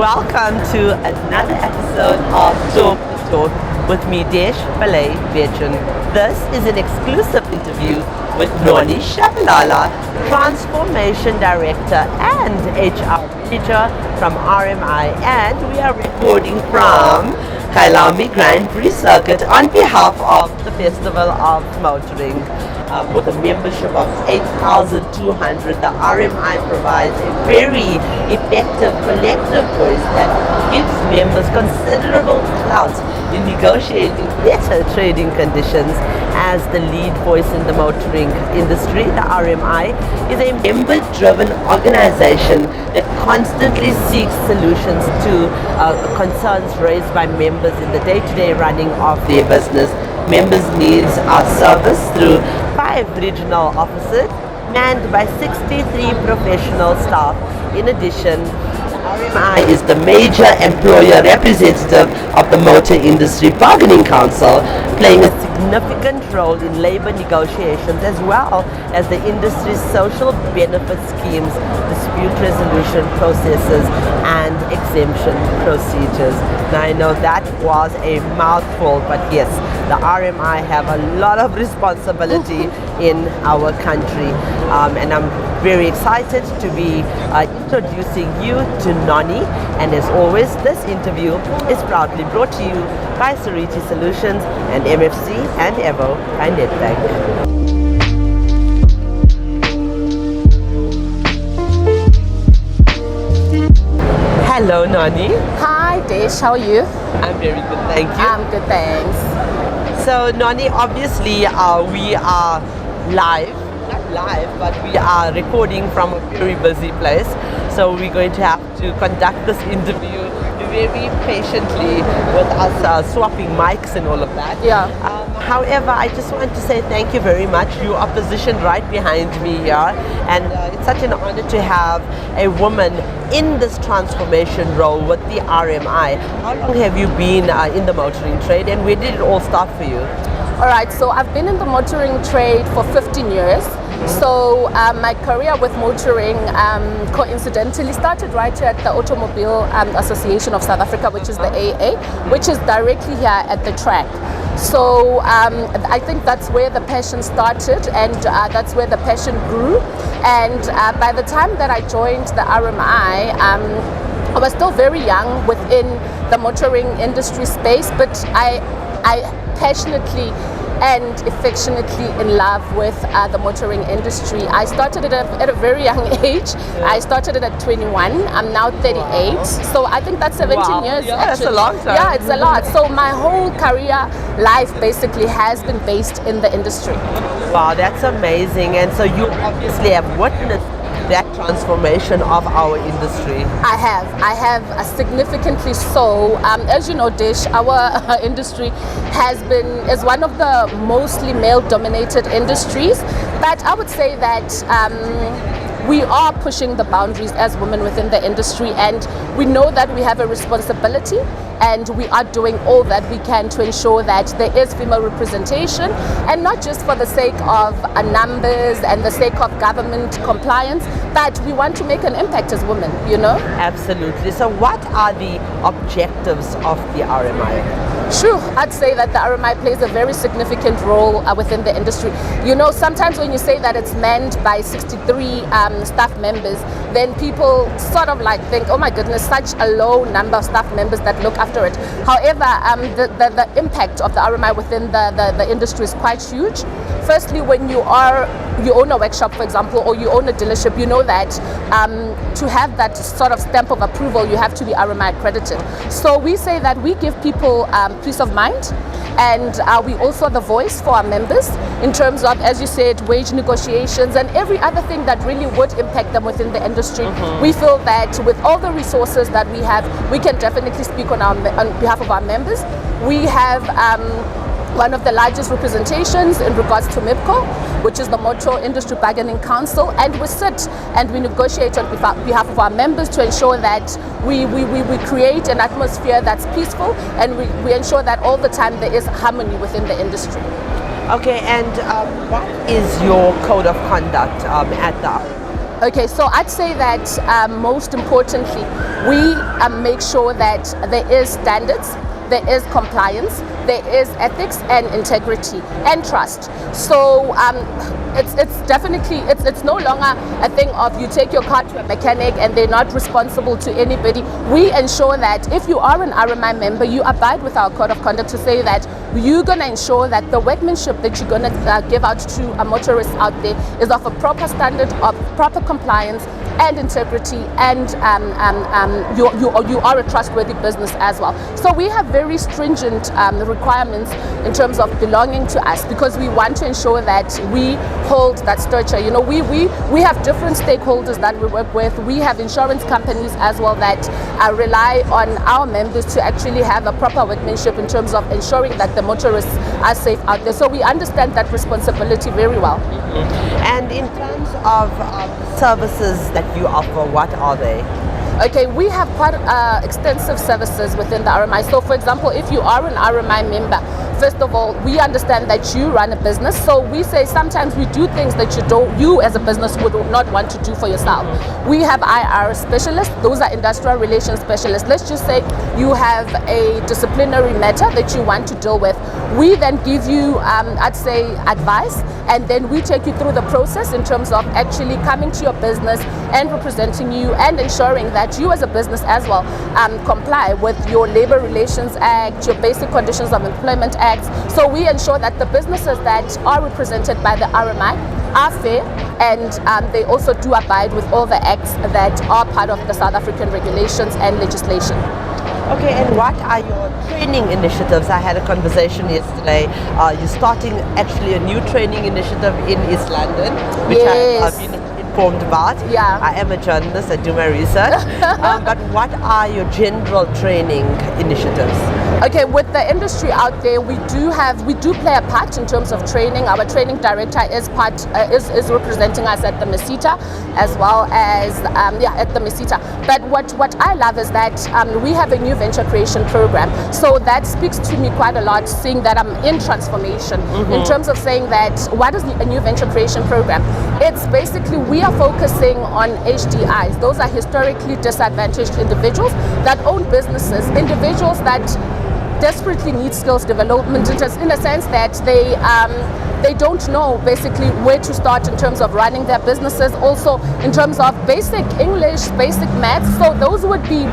Welcome to another episode of Talk the Talk with me, Desh Balay Bechin. This is an exclusive interview with Noni Tshabalala, Transformation Director and HR Manager from RMI, and we are recording from Kailami Grand Prix Circuit on behalf of the Festival of Motoring. With a membership of 8,200, the RMI provides a very effective collective voice that gives members considerable clout in negotiating better trading conditions. As the lead voice in the motoring industry, the RMI is a member-driven organization that constantly seeks solutions to concerns raised by members in the day-to-day running of their business. Members' needs are serviced through 5 regional offices manned by 63 professional staff. In addition, RMI is the major employer representative of the Motor Industry Bargaining Council, playing a significant role in labor negotiations as well as the industry's social benefit schemes, dispute resolution processes and exemption procedures. Now I know that was a mouthful, but yes, the RMI have a lot of responsibility in our country, and I'm very excited to be introducing you to Noni. And as always, this interview is proudly brought to you by Sariti Solutions and MFC and Evo by Nedbank. Hello, Noni. Hi, Desh. How are you? I'm very good, thank you. I'm good, thanks. So, Noni, obviously we are live, not live, but we are recording from a very busy place. So we're going to have to conduct this interview very patiently with us swapping mics and all of that. Yeah. However, I just want to say thank you very much. You are positioned right behind me here, and it's such an honor to have a woman in this transformation role with the RMI. How long have you been in the motoring trade, and where did it all start for you? All right, so I've been in the motoring trade for 15 years. So my career with motoring coincidentally started right here at the Automobile Association of South Africa, which is the AA, which is directly here at the track. So I think that's where the passion started, and that's where the passion grew. And by the time that I joined the RMI, I was still very young within the motoring industry space, but I passionately and affectionately in love with the motoring industry. I started it at a very young age. I started it at 21. I'm now 38. Wow. So I think that's 17 years. Yeah, actually. that's a long time. Yeah, it's a lot. So my whole career life basically has been based in the industry. Wow, that's amazing. And so you obviously have witnessed that transformation of our industry. I have significantly so. As you know, Dish, our industry is one of the mostly male-dominated industries, but I would say that we are pushing the boundaries as women within the industry, and we know that we have a responsibility, and we are doing all that we can to ensure that there is female representation, and not just for the sake of numbers and the sake of government compliance, but we want to make an impact as women, you know? Absolutely. So what are the objectives of the RMI? Sure, I'd say that the RMI plays a very significant role within the industry. You know, sometimes when you say that it's manned by 63 staff members, then people sort of like think, oh my goodness, such a low number of staff members that look after it. However, the impact of the RMI within the industry is quite huge. Firstly, when you own a workshop, for example, or you own a dealership, you know that to have that sort of stamp of approval, you have to be RMI accredited. So we say that we give people peace of mind, and we also the voice for our members in terms of, as you said, wage negotiations and every other thing that really would impact them within the industry. We feel that with all the resources that we have, we can definitely speak on behalf of our members. We have one of the largest representations in regards to MIPCO, which is the Motor Industry Bargaining Council, and we sit and we negotiate on behalf of our members to ensure that we create an atmosphere that's peaceful, and we ensure that all the time there is harmony within the industry. Okay, and what is your code of conduct at the Okay, so I'd say that most importantly, we make sure that there is standards, there is compliance, there is ethics and integrity and trust. So it's definitely it's no longer a thing of you take your car to a mechanic and they're not responsible to anybody. We ensure that if you are an RMI member, you abide with our code of conduct to say that you're going to ensure that the workmanship that you're going to give out to a motorist out there is of a proper standard, of proper compliance and integrity, and you are a trustworthy business as well. So we have very stringent requirements in terms of belonging to us, because we want to ensure that we hold that stature. You know, we have different stakeholders that we work with. We have insurance companies as well that rely on our members to actually have a proper workmanship in terms of ensuring that the motorists are safe out there. So we understand that responsibility very well. And in terms of services that you offer, what are they? Okay, we have quite extensive services within the RMI. So for example, if you are an RMI member, first of all, we understand that you run a business. So we say sometimes we do things that you as a business would not want to do for yourself. We have IR specialists, those are industrial relations specialists. Let's just say you have a disciplinary matter that you want to deal with. We then give you, I'd say, advice, and then we take you through the process in terms of actually coming to your business and representing you and ensuring that you as a business as well comply with your Labor Relations Act, your Basic Conditions of Employment Acts. So we ensure that the businesses that are represented by the RMI are fair, and they also do abide with all the acts that are part of the South African regulations and legislation. Okay, and what are your training initiatives? I had a conversation yesterday. You're starting actually a new training initiative in East London, which Yes. I've been informed about. Yeah. I am a journalist, I do my research. But what are your general training initiatives? Okay, with the industry out there, we do play a part in terms of training. Our training director is representing us at the Mesita, as well as at the Mesita. But what I love is that we have a new venture creation program. So that speaks to me quite a lot, seeing that I'm in transformation. In terms of saying that, what is a new venture creation program? It's basically, we are focusing on HDIs. Those are historically disadvantaged individuals that own businesses, individuals that desperately need skills development, just in the sense that they don't know basically where to start in terms of running their businesses, also in terms of basic English, basic maths. So those would be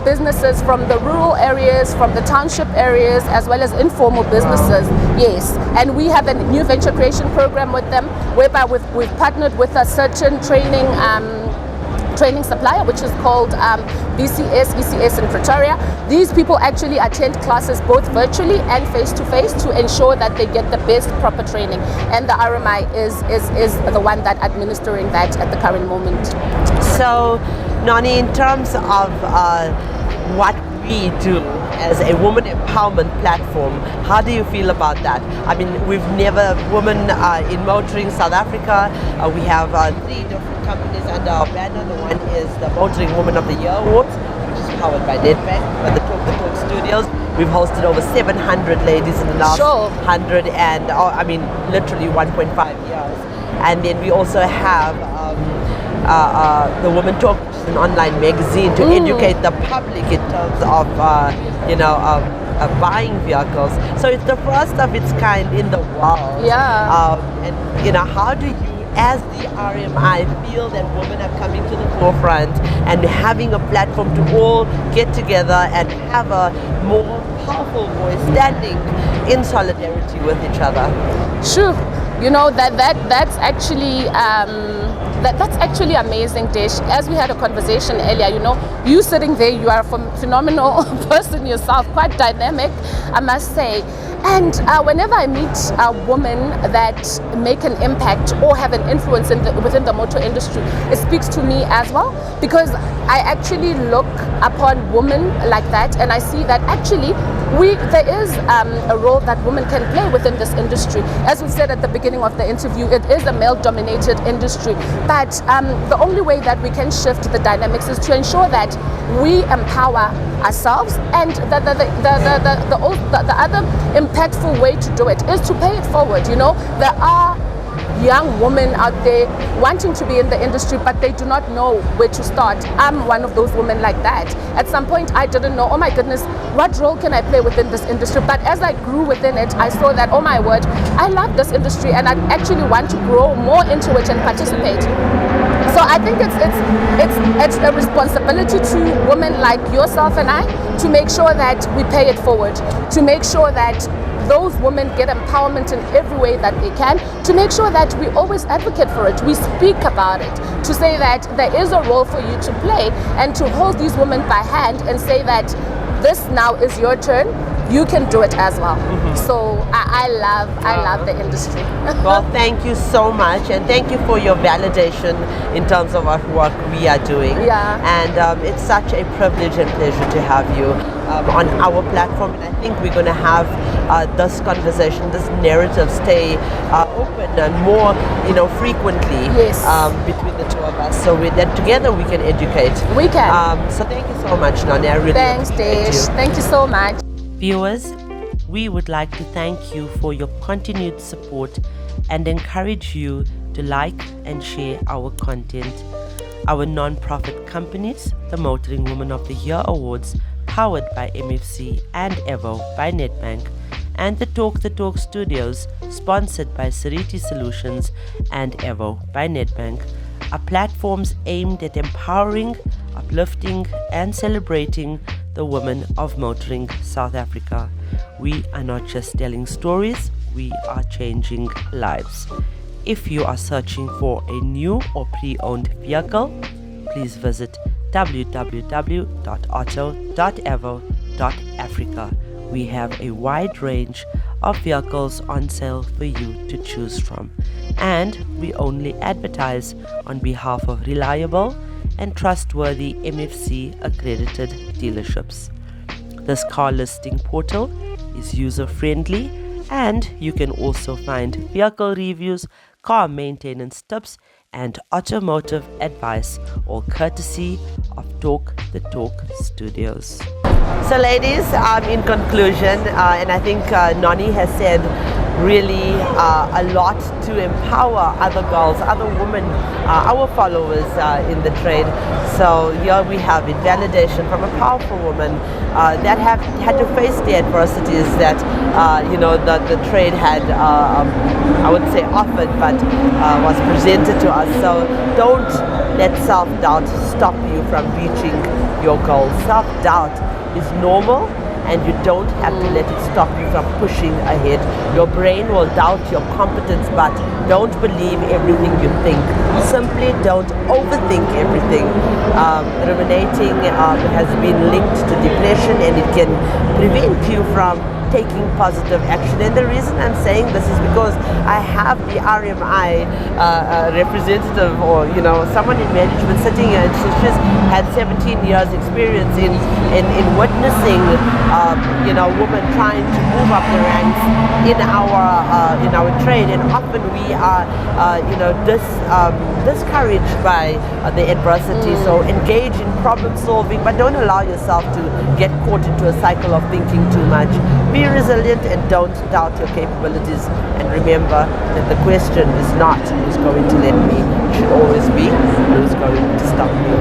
businesses from the rural areas, from the township areas, as well as informal businesses. Yes, and we have a new venture creation program with them, whereby we've partnered with a certain training supplier, which is called BCS, ECS in Pretoria. These people actually attend classes both virtually and face-to-face to ensure that they get the best proper training. And the RMI is the one that administering that at the current moment. So, Noni, in terms of what we do as a woman empowerment platform, how do you feel about that? I mean, we've never, women in motoring South Africa, we have 3 different companies under our banner. The one is the Motoring Woman of the Year Awards, which is powered by Nedbank, by the Talk Studios. We've hosted over 700 ladies in the last 100 and, literally 1.5 years. And then we also have the Woman Talk, which is an online magazine to educate the public in terms of, buying vehicles. So it's the first of its kind in the world. Yeah. And how do you, as the RMI, feel that women are coming to the forefront and having a platform to all get together and have a more powerful voice, standing in solidarity with each other? Sure. That's actually that's actually amazing, Dish. As we had a conversation earlier, you sitting there, you are a phenomenal person yourself, quite dynamic, I must say. And whenever I meet women that make an impact or have an influence within the motor industry, it speaks to me as well, because I actually look upon women like that, and I see that actually there is a role that women can play within this industry. As we said at the beginning of the interview, it is a male-dominated industry, but the only way that we can shift the dynamics is to ensure that we empower ourselves, and the other impactful way to do it is to pay it forward. There are young women out there wanting to be in the industry, but they do not know where to start. I'm one of those women like that. At some point, I didn't know, oh my goodness, what role can I play within this industry? But as I grew within it, I saw that, oh my word, I love this industry and I actually want to grow more into it and participate. So I think it's a responsibility to women like yourself and I to make sure that we pay it forward, to make sure that those women get empowerment in every way that they can, to make sure that we always advocate for it, we speak about it, to say that there is a role for you to play and to hold these women by hand and say that this now is your turn, you can do it as well. So I love the industry. Well, thank you so much, and thank you for your validation in terms of what work we are doing. Yeah. And it's such a privilege and pleasure to have you on our platform. And I think we're going to have this conversation, this narrative, stay open and more, frequently. Yes. Between the two of us, so that together we can educate. We can. So thank you so much, Noni. I really Thanks, appreciate Dish. you. Thank you so much. Viewers, we would like to thank you for your continued support and encourage you to like and share our content. Our non-profit companies, the Motoring Woman of the Year Awards, powered by MFC and Evo by Nedbank, and the Talk Studios, sponsored by Sariti Solutions and Evo by Nedbank, are platforms aimed at empowering, uplifting, and celebrating the women of motoring South Africa. We are not just telling stories, we are changing lives. If you are searching for a new or pre-owned vehicle, please visit www.auto.evo.africa. We have a wide range of vehicles on sale for you to choose from, and we only advertise on behalf of reliable and trustworthy MFC accredited dealerships. This car listing portal is user friendly, and you can also find vehicle reviews, car maintenance tips, and automotive advice, all courtesy of Talk Studios. So ladies, in conclusion, and I think Noni has said really a lot to empower other girls, other women, our followers in the trade. So here we have it, validation from a powerful woman that have had to face the adversities that the trade had, I would say offered, but was presented to us. So don't let self-doubt stop you from reaching your goals. Self-doubt is normal, and you don't have to let it stop you from pushing ahead. Your brain will doubt your competence, but don't believe everything you think. Simply don't overthink everything. Ruminating has been linked to depression, and it can prevent you from taking positive action. And the reason I'm saying this is because I have the RMI representative, or someone in management sitting here, and she's had 17 years experience in witnessing women trying to move up the ranks in our trade, and often we are discouraged by the adversity. So engage in problem solving, but don't allow yourself to get caught into a cycle of thinking too much. Be resilient and don't doubt your capabilities, and remember that the question is not who's going to let me, it should always be who's going to stop me.